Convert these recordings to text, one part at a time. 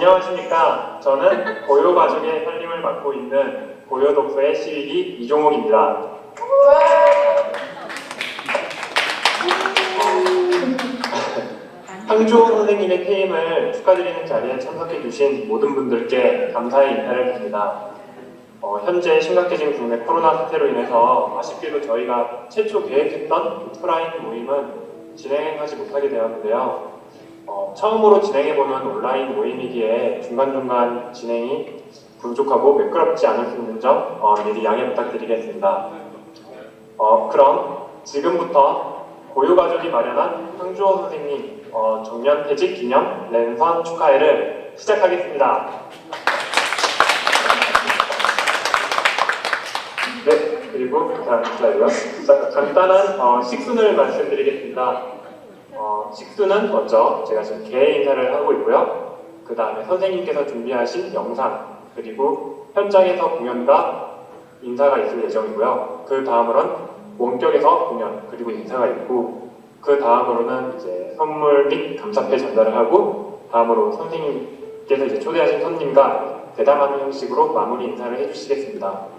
안녕하십니까. 저는 고요가족의 살림을 맡고 있는 고요독서의 시위기 이종욱입니다. 황주호 선생님의 퇴임을 축하드리는 자리에 참석해주신 모든 분들께 감사의 인사를 드립니다. 현재 심각해진 국내 코로나 사태로 인해서 아쉽게도 저희가 최초 계획했던 오프라인 모임은 진행하지 못하게 되었는데요. 처음으로 진행해보는 온라인 모임이기에 중간중간 진행이 부족하고 매끄럽지 않을 수 있는 점 미리 양해 부탁드리겠습니다. 그럼 지금부터 고요가족이 마련한 황주호 선생님 정년퇴직 기념 랜선 축하회를 시작하겠습니다. 네, 그리고 간단한 식순을 말씀드리겠습니다. 식수는 먼저 제가 지금 개회 인사를 하고 있고요. 그 다음에 선생님께서 준비하신 영상 그리고 현장에서 공연과 인사가 있을 예정이고요. 그 다음으로는 원격에서 공연 그리고 인사가 있고 그 다음으로는 이제 선물 및 감사패 전달을 하고 다음으로 선생님께서 이제 초대하신 손님과 대담하는 형식으로 마무리 인사를 해주시겠습니다.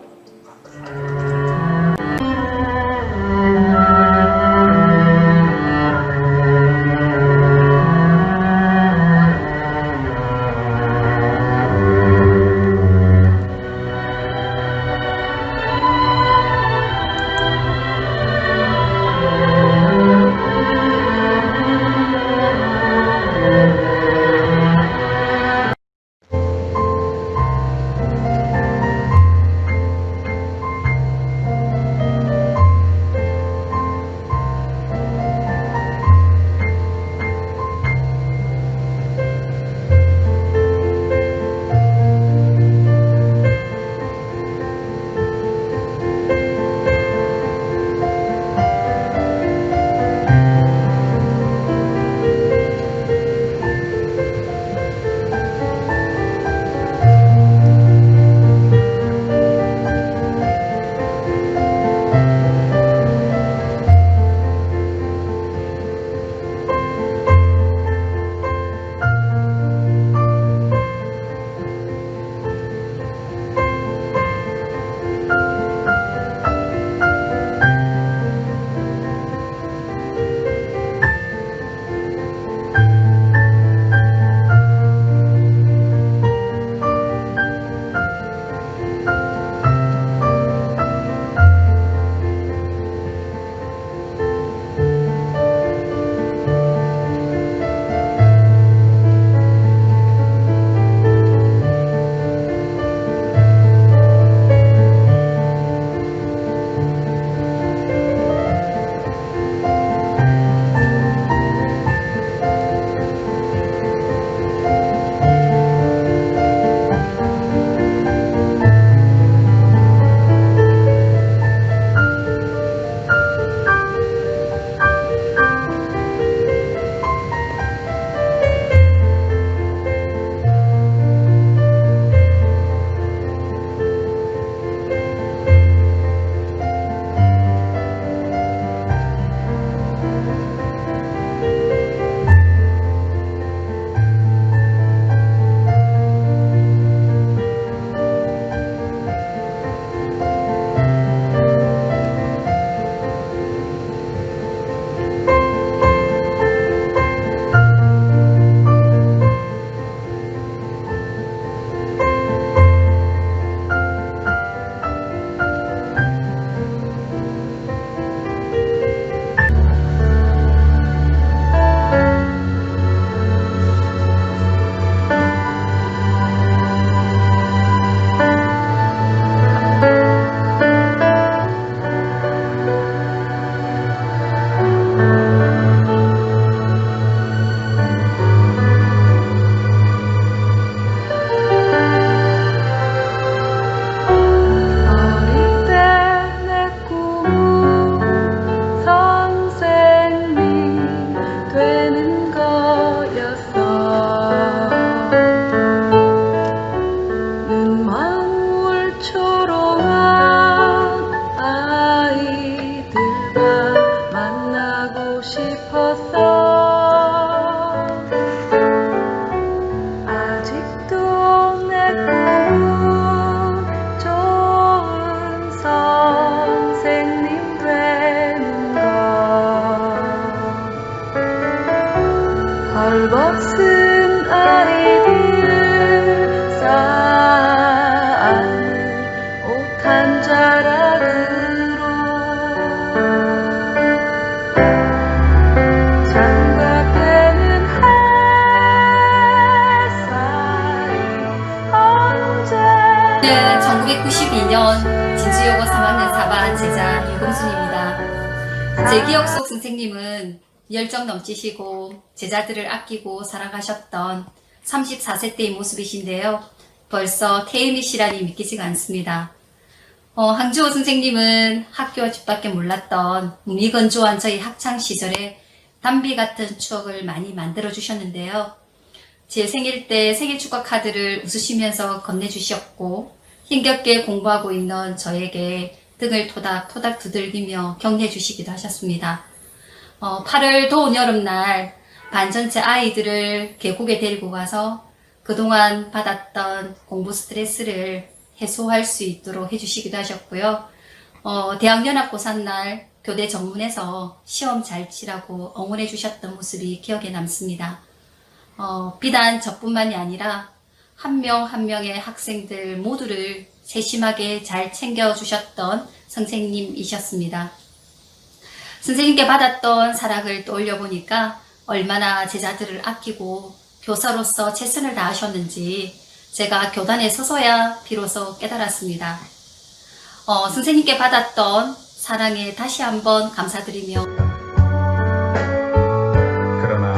저는 1992년 진주여고 3학년 4반 제자 유금순입니다. 제 기억 속 선생님은 열정 넘치시고 제자들을 아끼고 사랑하셨던 34세 때의 모습이신데요. 벌써 퇴임이시라니 믿기지가 않습니다. 항주호 선생님은 학교와 집밖에 몰랐던 무미건조한 저희 학창시절에 담비 같은 추억을 많이 만들어 주셨는데요. 제 생일 때 생일 축하 카드를 웃으시면서 건네주셨고 힘겹게 공부하고 있는 저에게 등을 토닥토닥 두들기며 격려해 주시기도 하셨습니다. 8월 더운 여름날 반 전체 아이들을 계곡에 데리고 가서 그동안 받았던 공부 스트레스를 해소할 수 있도록 해주시기도 하셨고요. 대학연합고사날 교대 정문에서 시험 잘 치라고 응원해 주셨던 모습이 기억에 남습니다. 비단 저뿐만이 아니라 한 명 한 명의 학생들 모두를 세심하게 잘 챙겨주셨던 선생님이셨습니다. 선생님께 받았던 사랑을 떠올려 보니까 얼마나 제자들을 아끼고 교사로서 최선을 다하셨는지 제가 교단에 서서야 비로소 깨달았습니다. 선생님께 받았던 사랑에 다시 한번 감사드리며 그러나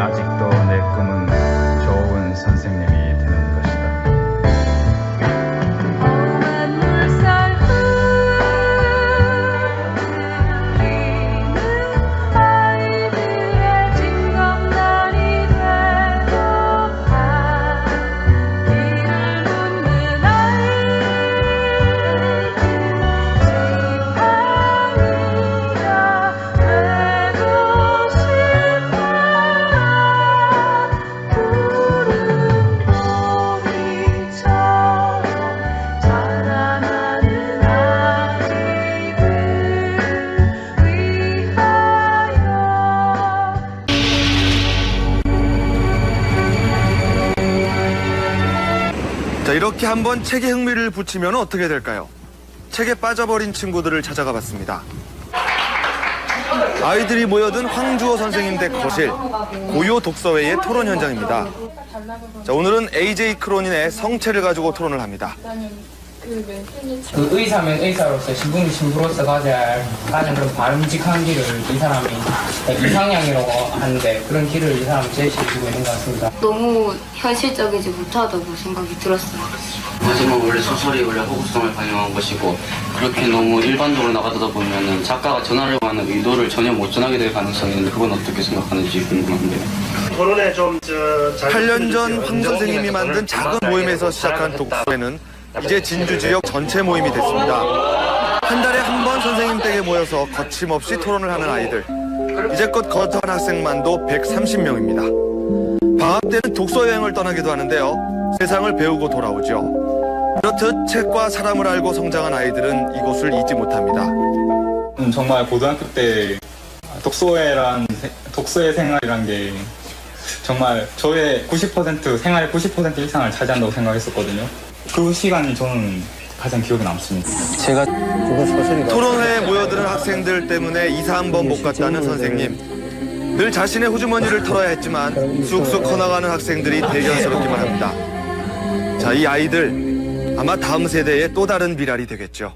아직도 내 꿈은 좋은 선생님이 되는 것이다. 험한 물살 흐르는 아이들의 징검다리 되어 길을 묻는 아이들 지팡이가 되고 싶다. 푸른 봄이처럼 자라나는 아이들 위하여. 자, 이렇게 한번 책에 흥미를 붙이면 어떻게 될까요? 책에 빠져버린 친구들을 찾아가 봤습니다. 아이들이 모여든 황주호 선생님 댁 거실, 고요 독서회의 토론 현장입니다. 자, 오늘은 AJ 크로닌의 성체를 가지고 토론을 합니다. 그 의사면 의사로서 신부는 신부로서 가져야 하는 그런 바람직한 길을 이 사람이 이상향이라고 하는데 그런 길을 이 사람이 제시해주고 있는 것 같습니다. 너무 현실적이지 못하다고 생각이 들었어요. 하지만 원래 소설이 원래 호구성을 반영한 것이고 그렇게 너무 일반적으로 나가다 보면은 작가가 전하려고 하는 의도를 전혀 못 전하게 될 가능성이 있는데 그건 어떻게 생각하는지 궁금한데요. 8년 전 황 선생님이 만든 작은 모임에서 시작한 독서회는 이제 진주 지역 전체 모임이 됐습니다. 한 달에 한 번 선생님 댁에 모여서 거침없이 토론을 하는 아이들. 이제껏 거듭한 학생만도 130명입니다. 방학 때는 독서 여행을 떠나기도 하는데요. 세상을 배우고 돌아오죠. 그렇듯 책과 사람을 알고 성장한 아이들은 이곳을 잊지 못합니다. 정말 고등학교 때 독서의 생활이란 게 정말 저의 90% 생활의 90% 이상을 차지한다고 생각했었거든요. 그 시간이 저는 가장 기억에 남습니다. 토론회에 모여드는 학생들 때문에 이사 한 번 못 갔다는 선생님. 늘 자신의 호주머니를 털어야 했지만 쑥쑥 커나가는 학생들이 대견스럽기만 합니다. 자, 이 아이들 아마 다음 세대의 또 다른 미랄이 되겠죠.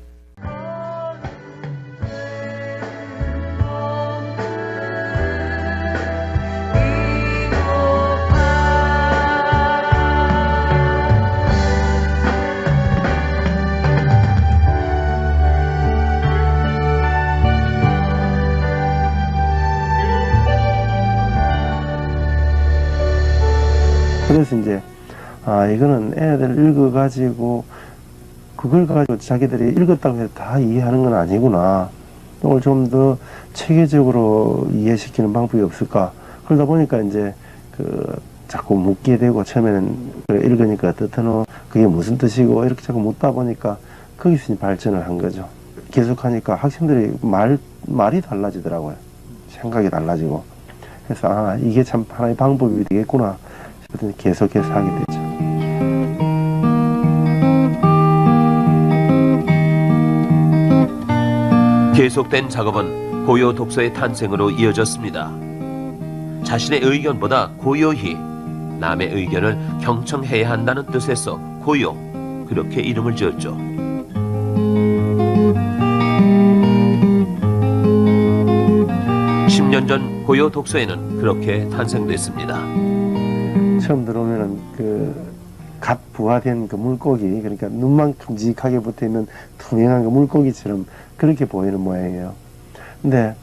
그래서 이제 이거는 애들 읽어가지고 그걸 가지고 자기들이 읽었다고 해서 다 이해하는 건 아니구나. 이걸 좀 더 체계적으로 이해시키는 방법이 없을까. 그러다 보니까 이제 자꾸 묻게 되고 처음에는 읽으니까 뜻은 그게 무슨 뜻이고 이렇게 자꾸 묻다 보니까 거기서 발전을 한 거죠. 계속하니까 학생들이 말이 달라지더라고요. 생각이 달라지고. 그래서 이게 참 하나의 방법이 되겠구나. 계속해서 하게 되죠. 계속된 작업은 고요 독서의 탄생으로 이어졌습니다. 자신의 의견보다 고요히 남의 의견을 경청해야 한다는 뜻에서 고요, 그렇게 이름을 지었죠. (10년) 전 고요 독서회는 그렇게 탄생됐습니다. 처음 들어오면은 갓 부화된 그 물고기, 그러니까 눈만 큼직하게 붙어있는 투명한 그 물고기처럼 그렇게 보이는 모양이에요. 근데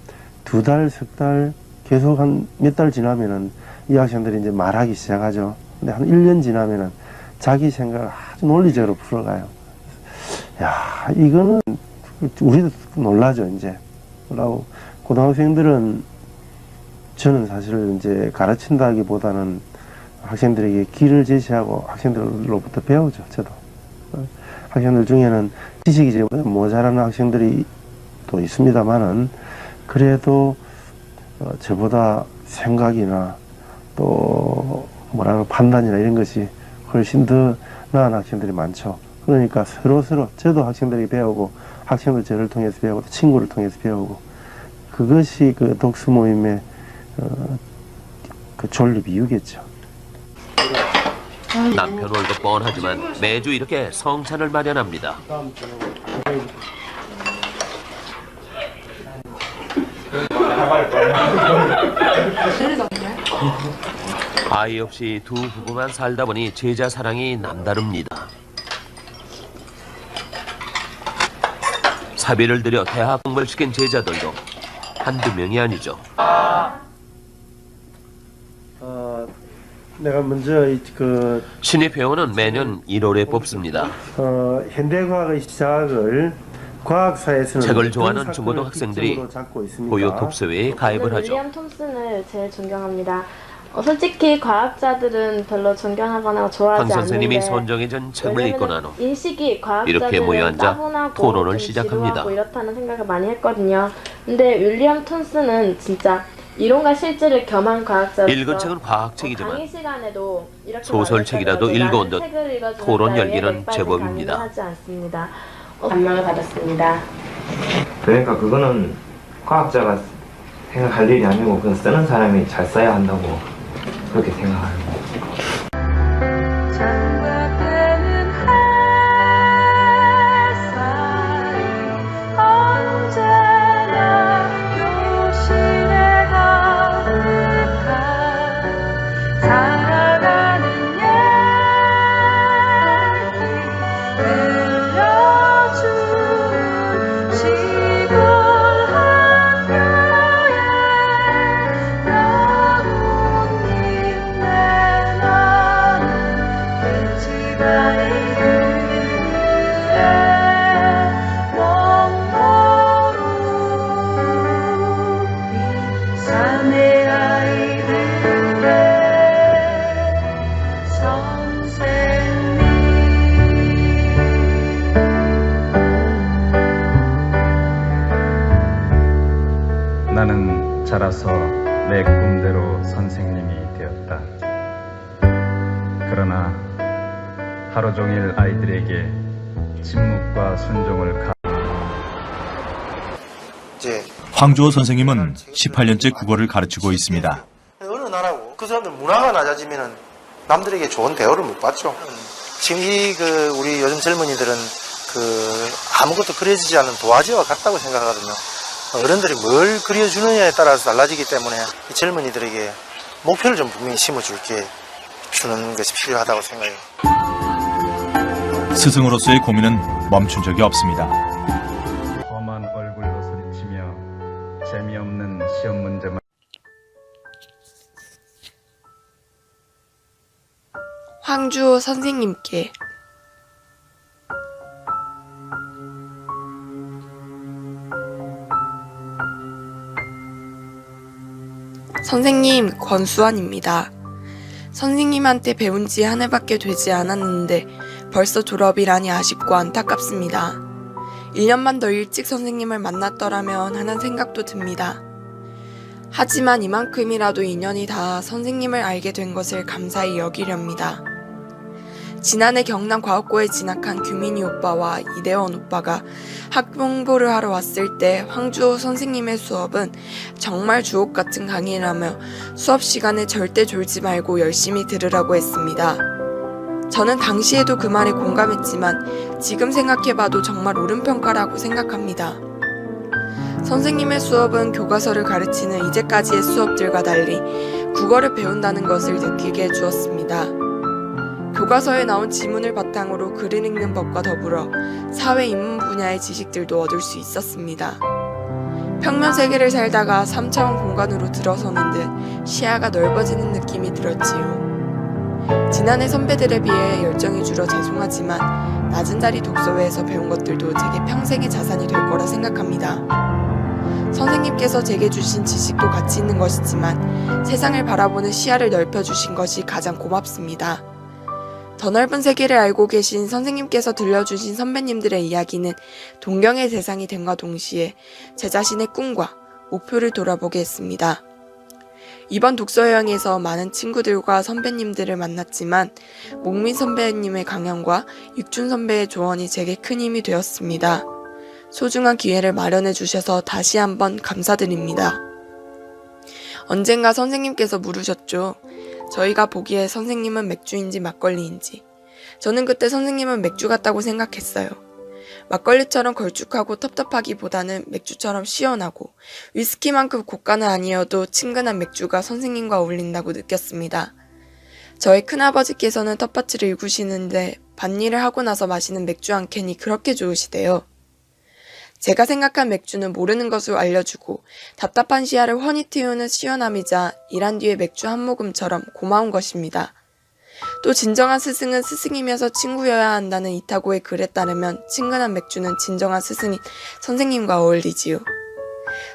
2달, 3달 계속 한 몇 달 지나면은 이 학생들이 이제 말하기 시작하죠. 근데 한 1년 지나면은 자기 생각을 아주 논리적으로 풀어가요. 야, 이거는 우리도 놀라죠, 이제. 라고 고등학생들은 저는 사실 이제 가르친다기보다는 학생들에게 길을 제시하고 학생들로부터 배우죠, 저도. 학생들 중에는 지식이 이제 모자라는 학생들이 또 있습니다만은 그래도 저보다 생각이나 또 판단이나 이런 것이 훨씬 더 나은 학생들이 많죠. 그러니까 서로 저도 학생들이 배우고 학생들 저를 통해서 배우고 또 친구를 통해서 배우고 그것이 그 독서 모임의 그 존립 이유겠죠. 남편 월급 뻔하지만 매주 이렇게 성찬을 마련합니다. 아이 없이 두 부부만 살다 보니 제자 사랑이 남다릅니다. 사비를 들여 대학 공부를 시킨 제자들도 한두 명이 아니죠. 내가 먼저 신입회원은 매년 1월에 뽑습니다. 현대과학의 시작을 과학사에서는 책을 좋아하는 중고등 학생들이 고요 독서회에 가입을 하죠. 윌리엄 톰슨을 제일 존경합니다. 솔직히 과학자들은 별로 존경하거나 좋아하지 황 선생님이 않는데 선정해준 책을 읽고 난 후 인식이 이렇게 모여 과학자들은 앉아 따분하고 토론을 좀 시작합니다. 지루하고 이렇다는 생각을 많이 했거든요. 근데 윌리엄 톰슨은 진짜 이론과 실제를 겸한 과학자로서 읽은 책은 과학책이지만 강의 시간에도 이렇게 소설책이라도 말했잖아요. 읽어온 듯 책을 읽어주는 토론 자유에 열기는 맥박을 제법입니다. 강요하지 않습니다. 감명을 받았습니다. 그러니까 그거는 과학자가 생각할 일이 아니고 그건 쓰는 사람이 잘 써야 한다고 그렇게 생각하는 거예요. 장박되는 햇살이 언제나 교실에 가득한 살아가는 얘기 들려주는 시골 학교에 나뭇잎 내 나는 돼지가 이르래 원모루비 산의 아이들의 선생님. 나는 자라서 내 꿈대로 선생님이 되었다. 그러나 하루 종일 아이들에게 침묵과 순종을 황주호 선생님은 18년째 국어를 가르치고 있습니다. 어느 나라고 그 사람들 문화가 낮아지면은 남들에게 좋은 대우를 못 받죠. 지금 우리 요즘 젊은이들은 아무것도 그려지지 않는 도화지와 같다고 생각하거든요. 어른들이 뭘 그려주느냐에 따라서 달라지기 때문에 이 젊은이들에게 목표를 좀 분명히 주는 것이 필요하다고 생각해요. 스승으로서의 고민은 멈춘 적이 없습니다. 험한 얼굴로 소리치며 재미없는 시험 문제만 황주호 선생님께 선생님, 권수환입니다. 선생님한테 배운 지 한 해밖에 되지 않았는데 벌써 졸업이라니 아쉽고 안타깝습니다. 1년만 더 일찍 선생님을 만났더라면 하는 생각도 듭니다. 하지만 이만큼이라도 인연이 닿아 선생님을 알게 된 것을 감사히 여기렵니다. 지난해 경남 과학고에 진학한 규민이 오빠와 이대원 오빠가 학교 홍보를 하러 왔을 때 황주호 선생님의 수업은 정말 주옥 같은 강의라며 수업 시간에 절대 졸지 말고 열심히 들으라고 했습니다. 저는 당시에도 그 말에 공감했지만 지금 생각해봐도 정말 옳은 평가라고 생각합니다. 선생님의 수업은 교과서를 가르치는 이제까지의 수업들과 달리 국어를 배운다는 것을 느끼게 해주었습니다. 교과서에 나온 지문을 바탕으로 글을 읽는 법과 더불어 사회 인문 분야의 지식들도 얻을 수 있었습니다. 평면 세계를 살다가 3차원 공간으로 들어서는 듯 시야가 넓어지는 느낌이 들었지요. 지난해 선배들에 비해 열정이 줄어 죄송하지만 낮은 자리 독서회에서 배운 것들도 제게 평생의 자산이 될 거라 생각합니다. 선생님께서 제게 주신 지식도 가치 있는 것이지만 세상을 바라보는 시야를 넓혀주신 것이 가장 고맙습니다. 더 넓은 세계를 알고 계신 선생님께서 들려주신 선배님들의 이야기는 동경의 대상이 됨과 동시에 제 자신의 꿈과 목표를 돌아보게 했습니다. 이번 독서여행에서 많은 친구들과 선배님들을 만났지만 목민 선배님의 강연과 육준 선배의 조언이 제게 큰 힘이 되었습니다. 소중한 기회를 마련해 주셔서 다시 한번 감사드립니다. 언젠가 선생님께서 물으셨죠. 저희가 보기에 선생님은 맥주인지 막걸리인지. 저는 그때 선생님은 맥주 같다고 생각했어요. 막걸리처럼 걸쭉하고 텁텁하기보다는 맥주처럼 시원하고 위스키만큼 고가는 아니어도 친근한 맥주가 선생님과 어울린다고 느꼈습니다. 저희 큰아버지께서는 텃밭을 일구시는데 밭일을 하고 나서 마시는 맥주 한 캔이 그렇게 좋으시대요. 제가 생각한 맥주는 모르는 것을 알려주고 답답한 시야를 훤히 틔우는 시원함이자 일한 뒤에 맥주 한 모금처럼 고마운 것입니다. 또 진정한 스승은 스승이면서 친구여야 한다는 이타고의 글에 따르면 친근한 맥주는 진정한 스승인 선생님과 어울리지요.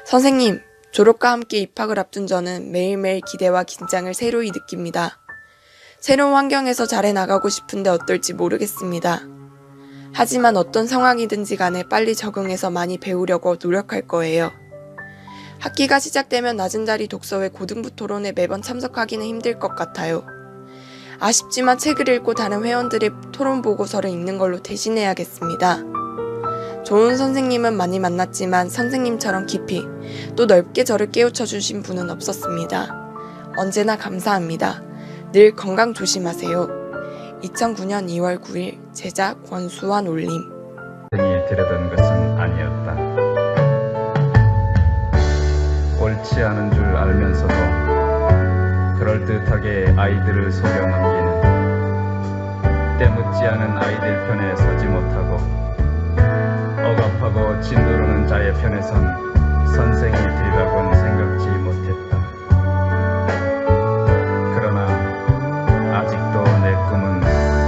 선생님, 졸업과 함께 입학을 앞둔 저는 매일매일 기대와 긴장을 새로이 느낍니다. 새로운 환경에서 잘해 나가고 싶은데 어떨지 모르겠습니다. 하지만 어떤 상황이든지 간에 빨리 적응해서 많이 배우려고 노력할 거예요. 학기가 시작되면 낮은 자리 독서회 고등부 토론에 매번 참석하기는 힘들 것 같아요. 아쉽지만 책을 읽고 다른 회원들의 토론 보고서를 읽는 걸로 대신해야겠습니다. 좋은 선생님은 많이 만났지만 선생님처럼 깊이 또 넓게 저를 깨우쳐 주신 분은 없었습니다. 언제나 감사합니다. 늘 건강 조심하세요. 2009년 2월 9일 제자 권수환 올림. 생이 되려던 것은 아니었다. 옳지 않은 줄 알면서도 그럴듯하게 아이들을 속여 넘기는 때묻지 않은 아이들 편에 서지 못하고 억압하고 진두르는 자의 편에 선 선생이 되리라고는 생각지 못했다. 그러나 아직도 내 꿈은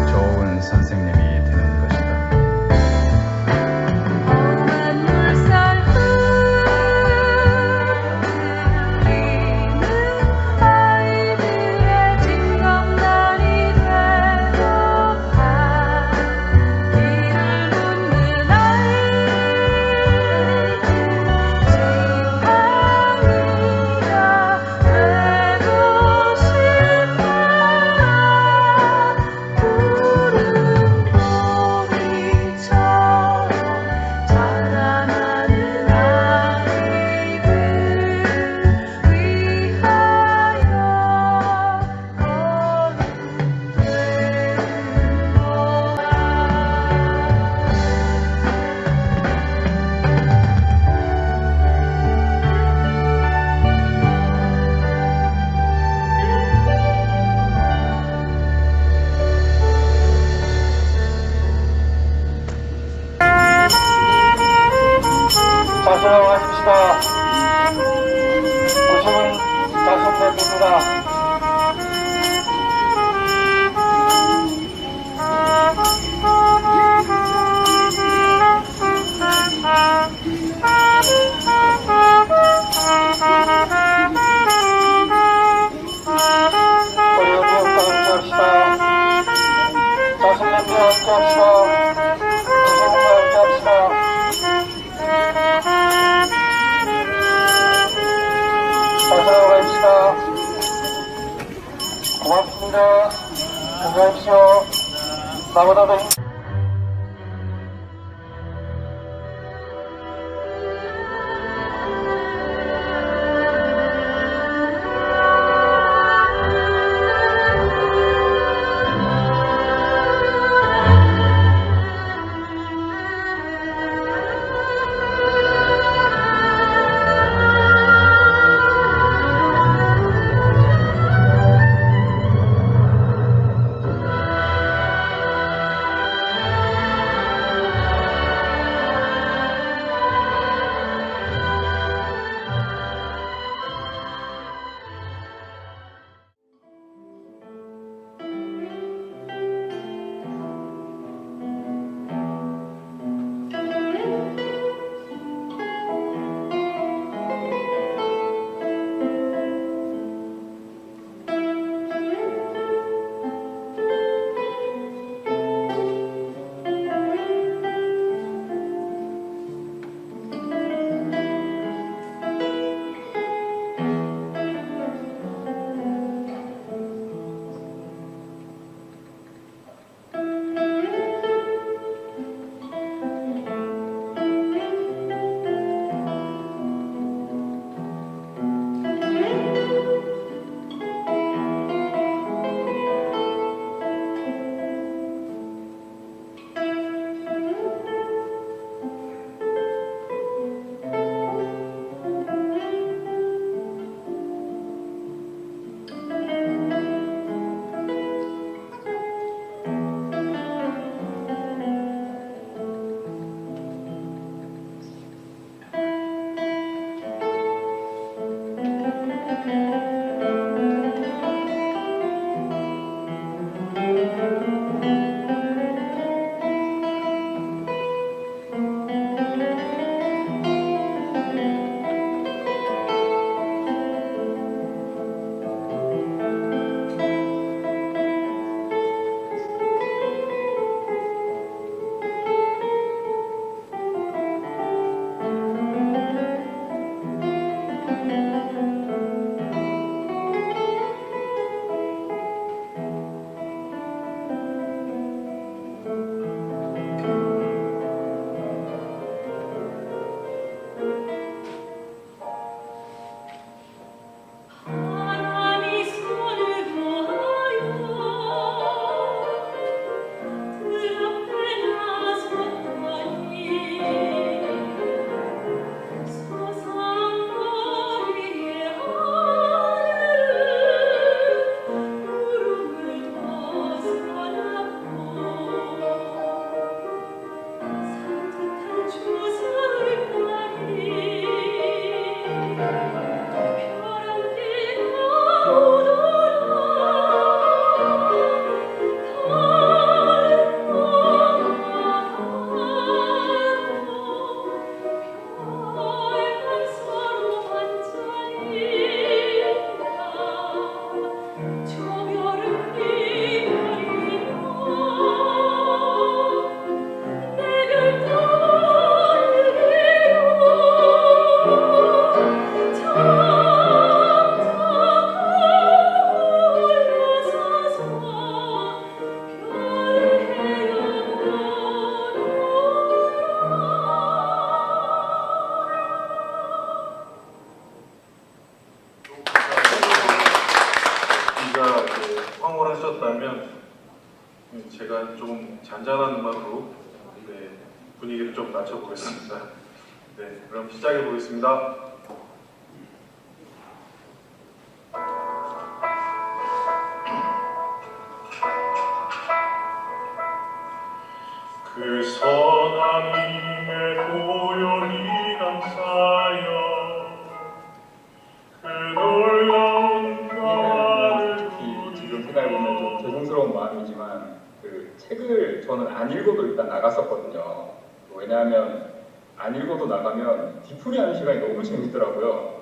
좋은 선생님이 되는 것이다. 험한 물살 흐르는 아이들의 징검다리 되어가 길을 묻는 아이들 지팡이가 되고 싶다. 자라나는 아이들 위하여 거듭되는 거라. 자수하고 하십시다. 고생은 자선됩니다. 어려운 기업과 함께합시다. 자선냄새와 함께합시다. 고생과 함께합시다. 자수하고 가십시다. 고맙습니다. 건강하십시오. 나보다 더 분위기를 좀 낮춰보겠습니다. 네, 그럼 시작해 보겠습니다. 그 선한 힘에 도연히 감사여 그 놀라운 평화를 지금 생각해보면 좀 죄송스러운 마음이지만 그 책을 저는 안 읽어도 일단 나갔었거든요. 왜냐하면 안 읽어도 나가면 뒤풀이하는 시간이 너무 재밌더라고요.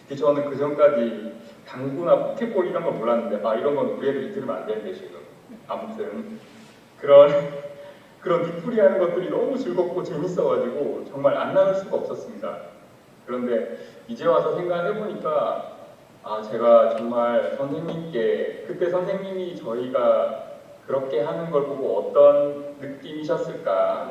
특히 저는 그 전까지 당구나 포켓볼 이런 걸 몰랐는데 아 이런 건 우리 애들이 들으면 안 되는데 지금 아무튼 그런 뒤풀이하는 것들이 너무 즐겁고 재밌어가지고 정말 안 나갈 수가 없었습니다. 그런데 이제 와서 생각해보니까 아 제가 정말 선생님께 그때 선생님이 저희가 그렇게 하는 걸 보고 어떤 느낌이셨을까,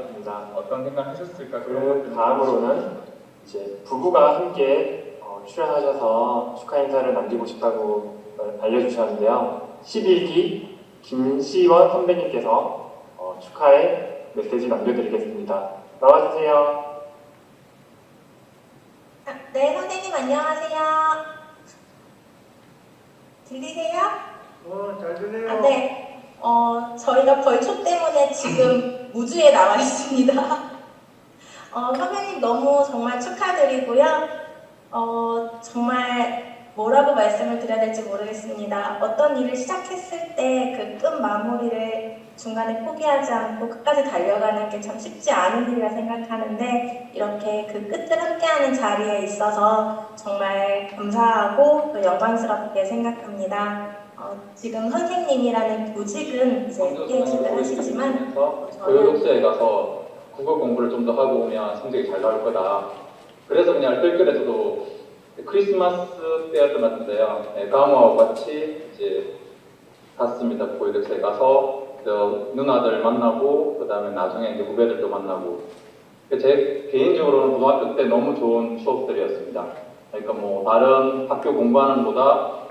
어떤 생각하셨을까 그 다음으로는 이제 부부가 함께 출연하셔서 축하 인사를 남기고 싶다고 알려주셨는데요. 11기 김시원 선배님께서 축하의 메시지 남겨드리겠습니다. 나와주세요. 네, 선생님 안녕하세요. 들리세요? 잘 들려요. 네. 저희가 벌초 때문에 지금 우주에 나와 있습니다. 선배님 너무 정말 축하드리고요. 정말 뭐라고 말씀을 드려야 될지 모르겠습니다. 어떤 일을 시작했을 때 그 끝 마무리를 중간에 포기하지 않고 끝까지 달려가는 게 참 쉽지 않은 일이라 생각하는데 이렇게 그 끝을 함께하는 자리에 있어서 정말 감사하고 또 영광스럽게 생각합니다. 지금 선생님이라는 보직은 이제 PhD를 하시지만 교육소에 가서 국어 공부를 좀 더 하고 오면 성적이 잘 나올 거다. 그래서 그냥 끌끌에서도 크리스마스 때였던 것 같은데요. 가모하고 같이 이제 갔습니다. 교육소에 가서 누나들 만나고 그 다음에 나중에 이제 후배들도 만나고 제 개인적으로는 고등학교 때 너무 좋은 추억들이었습니다. 그러니까 뭐 다른 학교 공부하는 것보다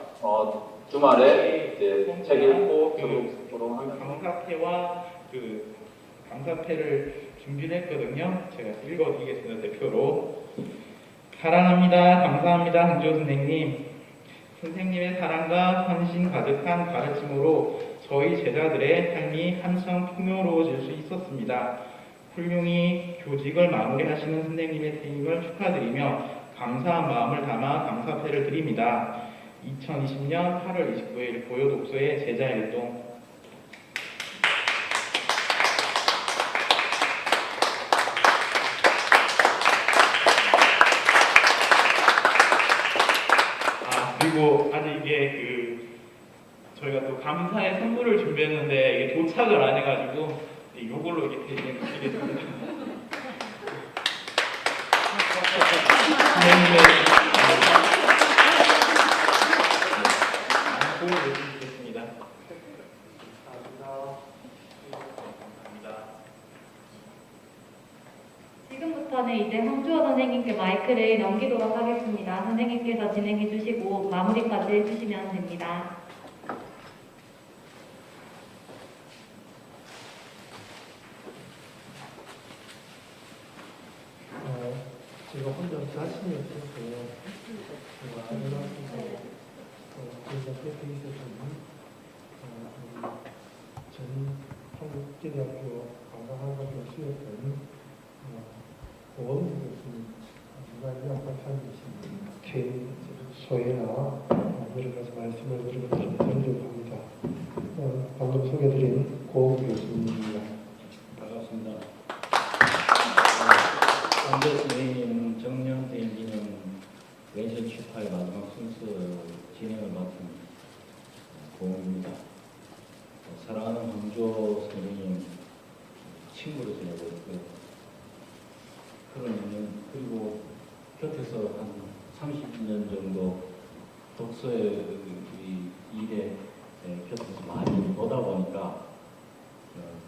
주말에 이제 책 읽고 교육으로 하면 강사패와 그 강사패를 준비를 했거든요. 제가 읽어드리겠습니다. 대표로. 사랑합니다. 감사합니다. 한주호 선생님. 선생님의 사랑과 헌신 가득한 가르침으로 저희 제자들의 삶이 한층 풍요로워질 수 있었습니다. 훌륭히 교직을 마무리하시는 선생님의 퇴임을 축하드리며 감사한 마음을 담아 감사패를 드립니다. 2020년 8월 29일 고요독서의 제자일동. 그리고 아직 이게 저희가 또 감사의 선물을 준비했는데 이게 도착을 안 해가지고 이걸로 이렇게 드리겠습니다. 지금부터는 이제 황주호 선생님께 마이크를 넘기도록 하겠습니다. 선생님께서 진행해 주시고 마무리까지 해주시면 됩니다. 제가 혼자 자신이 없어서 제가 안일하고 그래서 그렇게 있었지만 전 한국제대학교 관광학과로 수였던 고원주 교수님 정말 양박한 제 소회나 여러 가지 말씀을 드리고 드리려고 합니다. 방금 소개드린 고원주 교수님입니다. 반갑습니다. 황주호 선생님, 정년 선생님은 왼손 축하의 마지막 순서 진행을 맡은 고은입니다. 사랑하는 황주호 선생님 친구로 지내고 있고요. 그리고 곁에서 한 30년 정도 독서의 일에 곁에서 많이 보다 보니까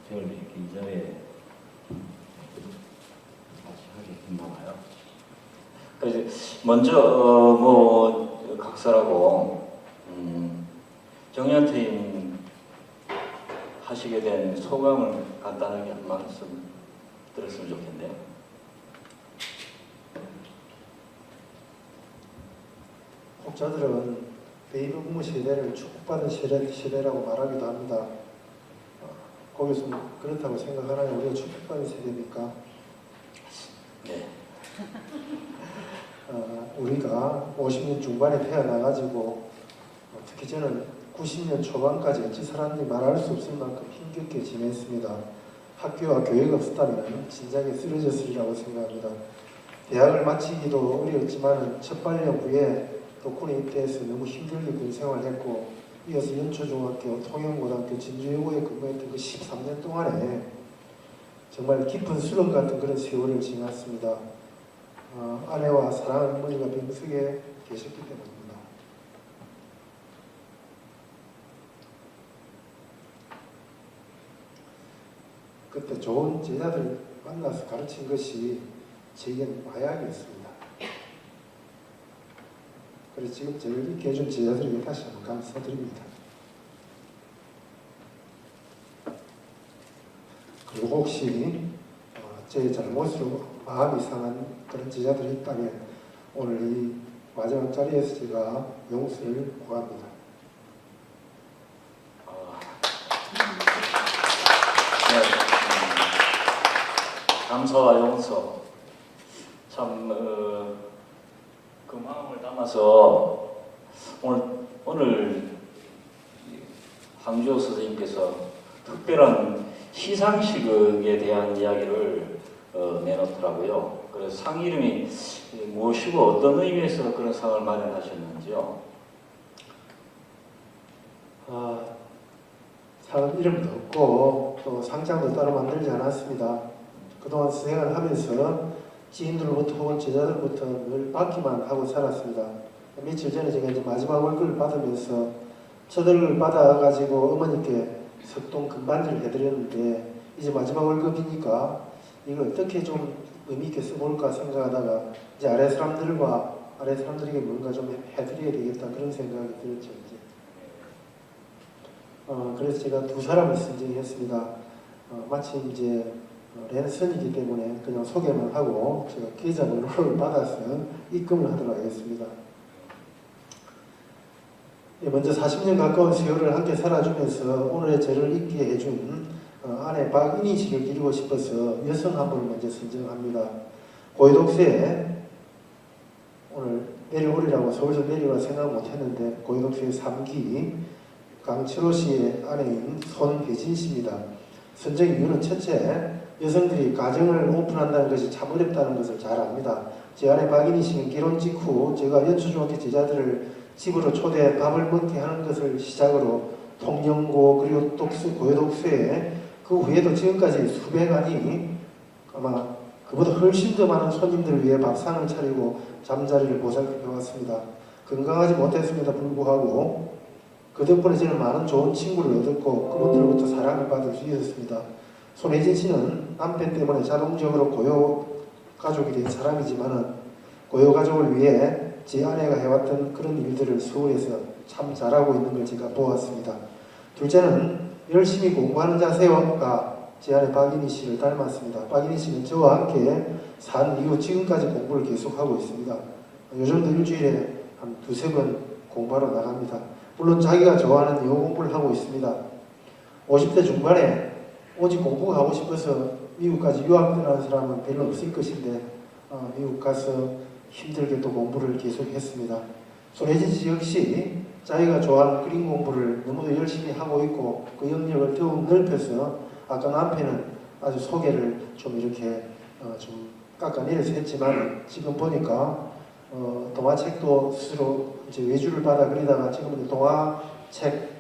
저를 이렇게 이 자리에 같이 하게 됐나봐요. 먼저 각서라고 정년퇴임 하시게 된 소감을 간단하게 한 말씀 그랬으면 좋겠네요. 혹자들은 베이비 부모 세대를 축복받은 세대라고 말하기도 합니다. 거기서 그렇다고 생각하나요? 우리가 축복받은 세대입니까? 네. 우리가 50년 중반에 태어나가지고 특히 저는 90년 초반까지 어찌 살았는지 말할 수 없을 만큼 힘겹게 지냈습니다. 학교와 교회가 없었다면 진작에 쓰러졌으리라고 생각합니다. 대학을 마치기도 어려웠지만 첫 발령 후에 독군에 입대해서 너무 힘들게 군 생활했고 이어서 연초중학교, 통영고등학교, 진주여고에 근무했던 그 13년 동안에 정말 깊은 수렁 같은 그런 세월을 지났습니다. 아내와 사랑하는 어머니가 병석에 계셨기 때문입니다. 그때 좋은 제자들 만나서 가르친 것이 제게는 마약이었습니다. 그래서 지금 저를 있게 해준 제자들에게 다시 한번 감사드립니다. 그리고 혹시 제 잘못으로 마음이 상한 그런 제자들이 있다면 오늘 이 마지막 자리에서 제가 용서를 구합니다. 네, 감사와 용서 참 그 마음을 담아서 오늘 황주호 선생님께서 특별한 시상식에 대한 이야기를 내놓더라고요. 그래서 상 이름이 무엇이고 어떤 의미에서 그런 상을 마련하셨는지요? 상 이름도 없고 또 상장도 따로 만들지 않았습니다. 그동안 수행을 하면서 지인들로부터 혹은 제자들부터 늘 받기만 하고 살았습니다. 며칠 전에 제가 이제 마지막 월급을 받으면서 첫 월급을 받아가지고 어머니께 석동 금반지를 해드렸는데 이제 마지막 월급이니까 이걸 어떻게 좀 의미 있게 써볼까 생각하다가 이제 아래 사람들에게 뭔가 좀 해드려야 되겠다 그런 생각이 들었죠. 이제. 그래서 제가 두 사람을 선정했습니다. 마침 이제 랜선이기 때문에 그냥 소개만 하고 제가 계좌번호를 받아서 입금을 하도록 하겠습니다. 먼저 40년 가까운 세월을 함께 살아주면서 오늘의 저를 있게 해준 아내 박인희 씨를 기리고 싶어서 여성 한 분을 먼저 선정합니다. 고위독서에 오늘 내려오리라고 서울서 내려올 생각 못했는데 고위독서의 3기 강철호 씨의 아내인 손혜진 씨입니다. 선정 이유는 첫째, 여성들이 가정을 오픈한다는 것이 참 어렵다는 것을 잘 압니다. 제 아내 박인희 씨는 결혼 직후 제가 연초중학교 제자들을 집으로 초대해 밥을 먹게 하는 것을 시작으로 통영고 그리고 고해독서에 그 후에도 지금까지 수백안이 아마 그보다 훨씬 더 많은 손님들을 위해 밥상을 차리고 잠자리를 보살펴왔습니다. 건강하지 못했음에도 불구하고 그 덕분에 저는 많은 좋은 친구를 얻었고 그분들로부터 사랑을 받을 수 있었습니다. 손혜진 씨는 남편 때문에 자동적으로 고요 가족이 된 사람이지만 고요 가족을 위해 제 아내가 해왔던 그런 일들을 서울에서 참 잘하고 있는 걸 제가 보았습니다. 둘째는 열심히 공부하는 자세가 제 아내 박인희 씨를 닮았습니다. 박인희 씨는 저와 함께 산 이후 지금까지 공부를 계속하고 있습니다. 요즘도 일주일에 한 두세 번 공부하러 나갑니다. 물론 자기가 좋아하는 영어 공부를 하고 있습니다. 50대 중반에 오직 공부가 하고 싶어서 미국까지 유학 떠나는 사람은 별로 없을 것인데 미국 가서 힘들게 또 공부를 계속했습니다. 손혜진 씨 역시 자기가 좋아하는 그림 공부를 너무도 열심히 하고 있고 그 영역을 더욱 넓혀서 아까 남편은 아주 소개를 좀 이렇게 좀 깎아내려서 했지만 지금 보니까 동화책도 스스로 이제 외주를 받아 그리다가 지금은 동화책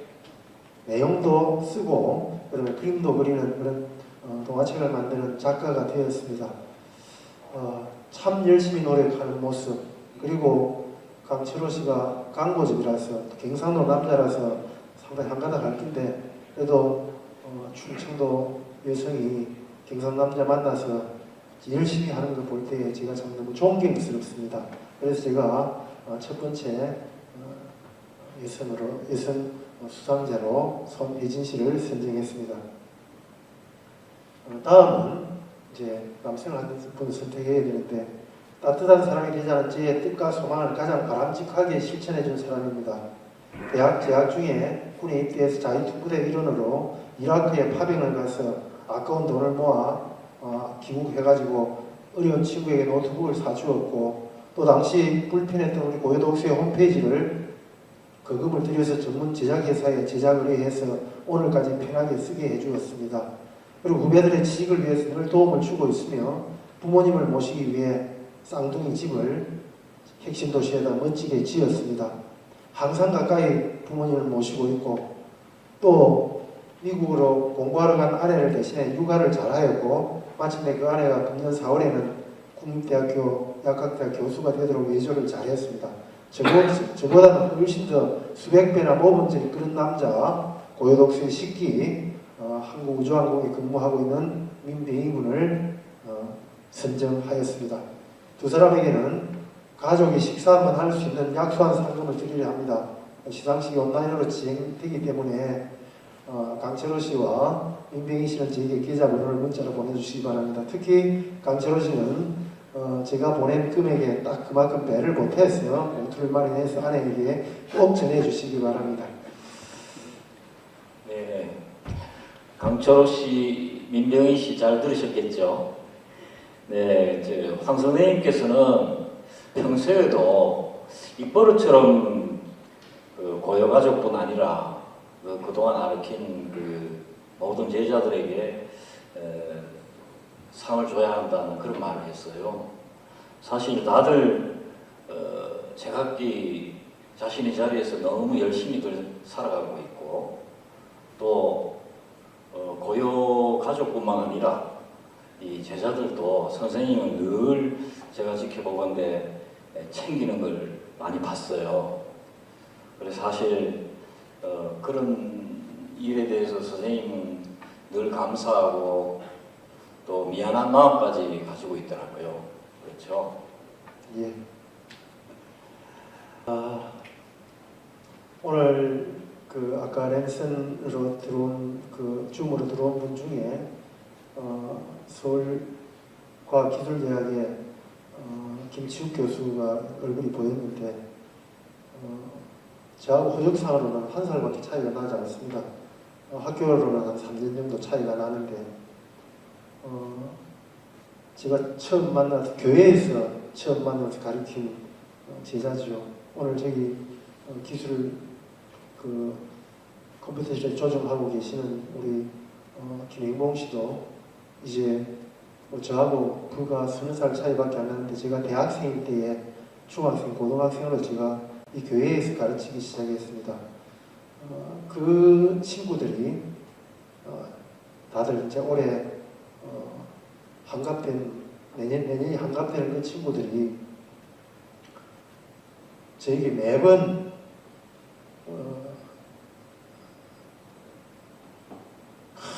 내용도 쓰고 그다음에 그림도 그리는 그런 동화책을 만드는 작가가 되었습니다. 참 열심히 노력하는 모습 그리고 강철호 씨가 강고집이라서 경상도 남자라서 상당히 한가닥 할 텐데 그래도 충청도 여성이 경상 남자 만나서 열심히 하는 걸 볼 때 제가 참 너무 존경스럽습니다. 그래서 제가 첫 번째 여성 수상자로 손혜진 씨를 선정했습니다. 다음은 이제 남성을 한 분 선택해야 되는데 따뜻한 사람이 되자는 제 뜻과 소망을 가장 바람직하게 실천해 준 사람입니다. 대학 재학 중에 군에 입대해서 자위특부대 일원으로 이라크에 파병을 가서 아까운 돈을 모아 귀국해가지고 어려운 친구에게 노트북을 사주었고 또 당시 불편했던 우리 고려독서의 홈페이지를 거금을 들여서 전문 제작회사에 제작을 해서 오늘까지 편하게 쓰게 해주었습니다. 그리고 후배들의 지식을 위해서 늘 도움을 주고 있으며 부모님을 모시기 위해 쌍둥이 집을 핵심 도시에다 멋지게 지었습니다. 항상 가까이 부모님을 모시고 있고 또 미국으로 공부하러 간 아내를 대신해 육아를 잘하였고 마침내 그 아내가 금년 4월에는 국립대학교 약학대학 교수가 되도록 외조를 잘했습니다. 저보다는 훨씬 더 수백 배나 모범적인 그런 남자 고려독서의 식기 한국우주항공에 근무하고 있는 민병희군을 선정하였습니다. 두 사람에게는 가족이 식사 한번 할 수 있는 약소한 상금을 드리려 합니다. 시상식이 온라인으로 진행되기 때문에 강철호 씨와 민병희 씨는 저에게 계좌번호를 문자로 보내주시기 바랍니다. 특히 강철호 씨는 제가 보낸 금액에 딱 그만큼 배를 못해서 봉투를 마련해서 아내에게 꼭 전해주시기 바랍니다. 네, 강철호 씨, 민병희 씨 잘 들으셨겠죠? 네, 황 선생님께서는 평소에도 입버릇처럼 고려가족뿐 아니라 그동안 가르친 모든 제자들에게 상을 줘야 한다는 그런 말을 했어요. 사실 다들 제각기 자신의 자리에서 너무 열심히 살아가고 있고 또 고려 가족뿐만 아니라 이 제자들도 선생님은 늘 제가 지켜보건대 챙기는 걸 많이 봤어요. 그래서 사실 그런 일에 대해서 선생님은 늘 감사하고 또 미안한 마음까지 가지고 있더라고요. 그렇죠? 예. 오늘 아까 랜선으로 들어온 줌으로 들어온 분 중에 서울과학기술대학의 김치욱 교수가 얼굴이 보였는데 저하고 호적상으로는 한 살밖에 차이가 나지 않습니다. 학교로는 한 3년 정도 차이가 나는데 제가 처음 만나서 교회에서 처음 만나서 가르친 제자죠. 오늘 저기 기술 컴퓨터실에 조정하고 계시는 우리 김행봉 씨도 이제 저하고 불과 20살 차이밖에 안 나는데 제가 대학생일 때에 중학생, 고등학생으로 제가 이 교회에서 가르치기 시작했습니다. 그 친구들이 다들 이제 올해 내년이 한갑되는 그 친구들이 저에게 매번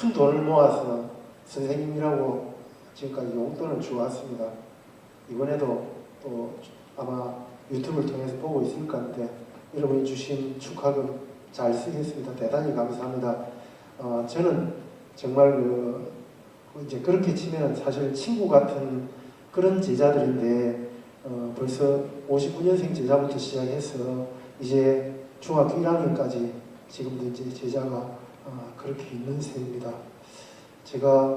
큰 돈을 모아서 선생님이라고 지금까지 용돈을 주어왔습니다. 이번에도 또 아마 유튜브를 통해서 보고 있을 것 같은데 여러분이 주신 축하금 잘 쓰겠습니다. 대단히 감사합니다. 저는 정말 이제 그렇게 치면 사실 친구 같은 그런 제자들인데 벌써 59년생 제자부터 시작해서 이제 중학교 1학년까지 지금도 이제 제자가 그렇게 있는 셈입니다. 제가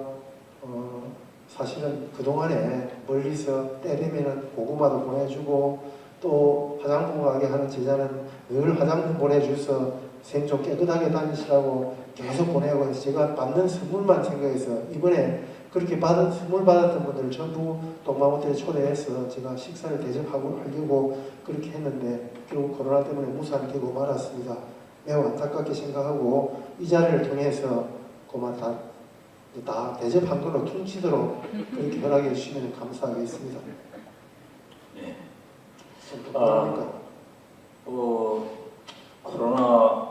사실은 그동안에 멀리서 때 되면은 고구마도 보내주고 또 화장품 가게 하는 제자는 늘 화장품 보내줘서 쌤 좀 깨끗하게 다니시라고 계속 보내고 해서 제가 받는 선물만 생각해서 이번에 그렇게 선물 받았던 분들을 전부 동방호텔에 초대해서 제가 식사를 대접하고 하려고 그렇게 했는데 결국 코로나 때문에 무산되고 말았습니다. 매우 안타깝게 생각하고 이 자리를 통해서 고마 다 대접한 걸로 퉁치도록 그렇게 허락해 주시면 감사하겠습니다. 네. 코로나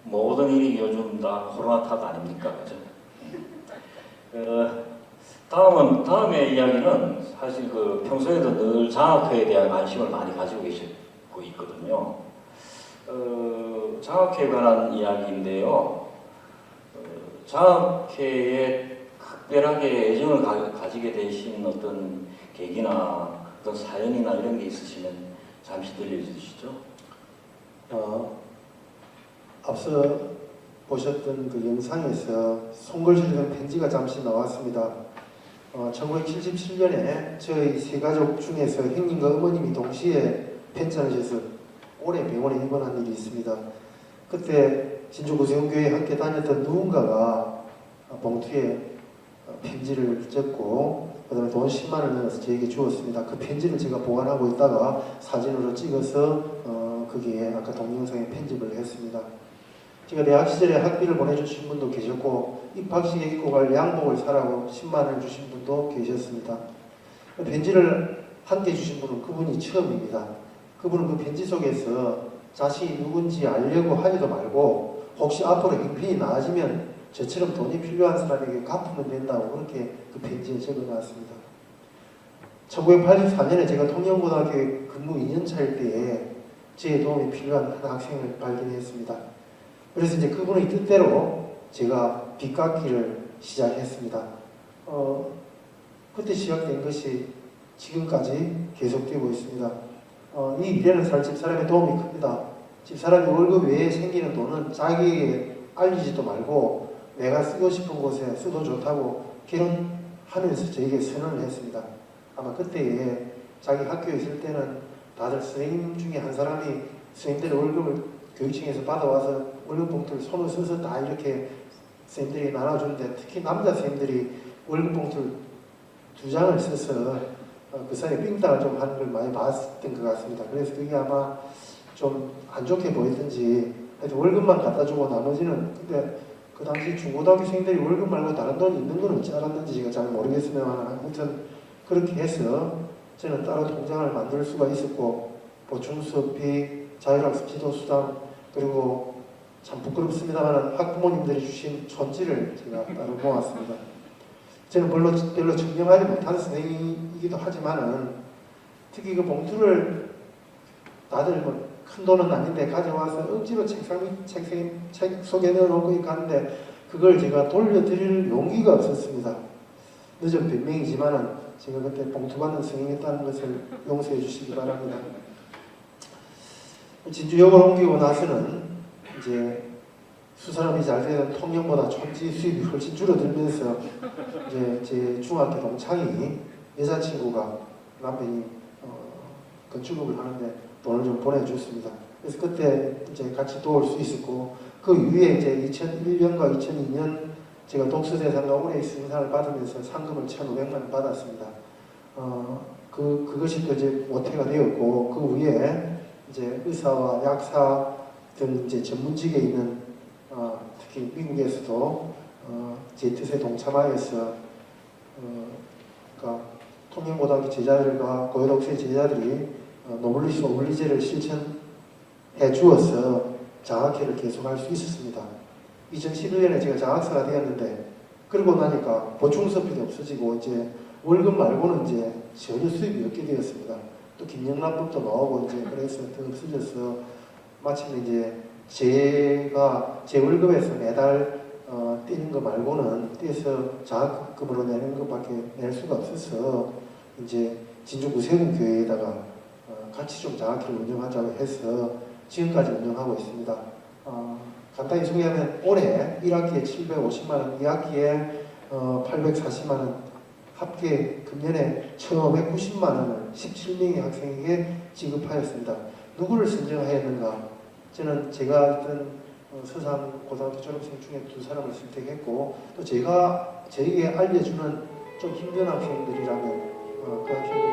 모든 일이 요즘 다 코로나 탓 아닙니까? 그죠? 다음의 이야기는 사실 평소에도 늘 장학회에 대한 관심을 많이 가지고 계시고 있거든요. 장학회에 관한 이야기인데요. 장학회의 특별하게 애정을 가지게 되신 어떤 계기나 어떤 사연이나 이런 게 있으시면 잠시 들려주시죠. 앞서 보셨던 그 영상에서 손글씨된 편지가 잠시 나왔습니다. 1977년에 저희 세 가족 중에서 형님과 어머님이 동시에 편찮으셔서 오래 병원에 입원한 일이 있습니다. 그때 진주구세훈교회에 함께 다녔던 누군가가 봉투에 편지를 적고 그다음에 돈 10만 원을 넣어서 저에게 주었습니다. 그 편지를 제가 보관하고 있다가 사진으로 찍어서 거기에 아까 동영상에 편집을 했습니다. 제가 대학 시절에 학비를 보내주신 분도 계셨고 입학식에 입고 갈 양복을 사라고 10만 원을 주신 분도 계셨습니다. 편지를 함께 주신 분은 그분이 처음입니다. 그분은 그 편지 속에서 자신이 누군지 알려고 하지도 말고 혹시 앞으로 형편이 나아지면 저처럼 돈이 필요한 사람에게 갚으면 된다고 그렇게 그 편지에 적어놨습니다. 1984년에 제가 통영고등학교에 근무 2년차일 때에 제 도움이 필요한 한 학생을 발견했습니다. 그래서 이제 그분의 뜻대로 제가 빚갚기를 시작했습니다. 그때 시작된 것이 지금까지 계속되고 있습니다. 이 일에는 사실 집사람의 도움이 큽니다. 집사람이 월급 외에 생기는 돈은 자기에게 알리지도 말고 내가 쓰고 싶은 곳에 써도 좋다고 결혼하면서 저에게 선언을 했습니다. 아마 그때에 자기 학교에 있을 때는 다들 선생님 중에 한 사람이 선생님들의 월급을 교육청에서 받아와서 월급 봉투를 손을 써서 다 이렇게 선생님들이 나눠주는데 특히 남자 선생님들이 월급 봉투를 2장을 써서 그 사이에 삥땅을 좀 하는 걸 많이 봤던 것 같습니다. 그래서 그게 아마 좀 안 좋게 보이든지 하여튼 월급만 갖다 주고 나머지는 근데 그 당시 중고등학교생들이 월급 말고 다른 돈이 있는 건 없지 않았는지 제가 잘 모르겠으면 아무튼 그렇게 해서 저는 따로 통장을 만들 수가 있었고 보충 수업비, 자율학습 지도수당 그리고 참 부끄럽습니다만 학부모님들이 주신 존지를 제가 따로 모았습니다. 저는 별로 증명하지 못한 선생님이기도 하지만은 특히 그 봉투를 다들 뭐 큰 돈은 아닌데 가져와서 억지로 책 속에 넣어놓고 가는데 그걸 제가 돌려드릴 용기가 없었습니다. 늦은 변명이지만은 제가 그때 봉투 받는 선생님이었다는 것을 용서해 주시기 바랍니다. 진주역을 옮기고 나서는 이제 수산업이 잘 되던 통영보다 촌지 수입이 훨씬 줄어들면서 이제 제 중학교 동창이 여자친구가 남편이 건축업을 하는데 돈을 좀 보내줬습니다. 그래서 그때 이제 같이 도울 수 있었고 그 이후에 이제 2001년과 2002년 제가 독서대상과 올해의 수상을 받으면서 상금을 1,500만 원 받았습니다. 그것이 또 이제 모태가 되었고 그 후에 이제 의사와 약사 등 이제 전문직에 있는 특히 미국에서도 제 뜻에 동참하여서 그러니까 통영고등학교 제자들과 고려독서의 제자들이 노블리스 오블리제를 실천해 주어서 장학회를 계속할 수 있었습니다. 2011년에 제가 장학사가 되었는데 그러고 나니까 보충수업비도 없어지고 이제 월급 말고는 이제 전혀 수입이 없게 되었습니다. 또 김영란법도 나오고 이제 그래서 더 없어져서 마침내 이제 제가 제 월급에서 매달 떼는 거 말고는 떼서 장학금으로 내는 것밖에 낼 수가 없어서 이제 진주구세군교회에다가 같이 좀 장학회를 운영하자고 해서 지금까지 운영하고 있습니다. 간단히 소개하면 올해 1학기에 750만 원, 2학기에 840만 원, 합계 금년에 1,590만 원을 17명의 학생에게 지급하였습니다. 누구를 선정하였는가? 저는 제가 있던 서산 고등학교 졸업생 중에 2사람을 선택했고 또 제가 저에게 알려주는 좀 힘든 학생들이라면 그 학생들이